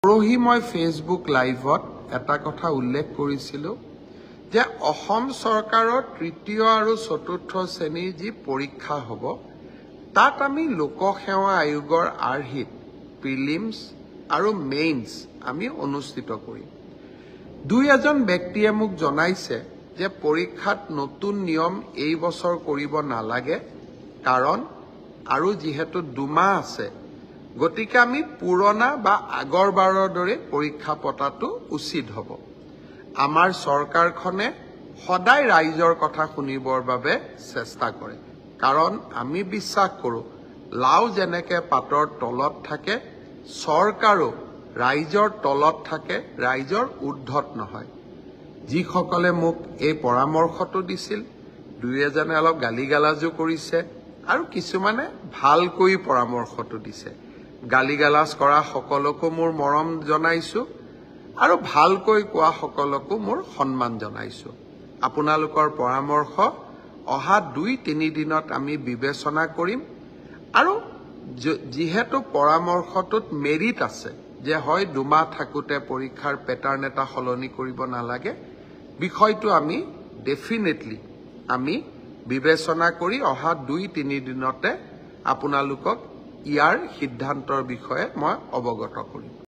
পৰহি মই ফেচবুক লাইভত এটা কথা উল্লেখ কৰিছিলোঁ যে অসম চৰকাৰৰ তৃতীয় আৰু চতুৰ্থ শ্ৰেণীৰ যি পৰীক্ষা হ'ব তাত আমি লোকসেৱা আয়োগৰ আৰ্হিত প্ৰিলিমছ আৰু মেইনছ আমি অনুষ্ঠিত কৰিম। দুই এজন ব্যক্তিয়ে মোক জনাইছে যে পৰীক্ষাত নতুন নিয়ম এই বছৰ কৰিব নালাগে, কাৰণ আৰু যিহেতু 2 মাহ আছে গতিকে আমি পুৰণা বা আগৰবাৰৰ দৰে পৰীক্ষা পতাটো উচিত হ'ব। আমাৰ চৰকাৰখনে সদায় ৰাইজৰ কথা শুনিবৰ বাবে চেষ্টা কৰে, কাৰণ আমি বিশ্বাস কৰোঁ লাও যেনেকৈ পাতৰ তলত থাকে চৰকাৰো ৰাইজৰ তলত থাকে, ৰাইজৰ ঊৰ্ধত নহয়। যিসকলে মোক এই পৰামৰ্শটো দিছিল দুই এজনে অলপ গালিগালাজো কৰিছে আৰু কিছুমানে ভালকৈ পৰামৰ্শটো দিছে। গালিগালাজ কৰা সকলকো মোৰ মৰম জনাইছোঁ আৰু ভালকৈ কোৱা সকলকো মোৰ সন্মান জনাইছোঁ। আপোনালোকৰ পৰামৰ্শ অহা 2-3 দিনত আমি বিবেচনা কৰিম আৰু যিহেতু পৰামৰ্শটোত মেৰিট আছে যে হয় 2 মাহ থাকোঁতে পৰীক্ষাৰ পেটাৰ্ণ এটা সলনি কৰিব নালাগে, বিষয়টো আমি ডেফিনেটলি আমি বিবেচনা কৰি অহা 2-3 দিনতে আপোনালোকক ইয়াৰ সিদ্ধান্তৰ বিষয়ে মই অৱগত কৰিম।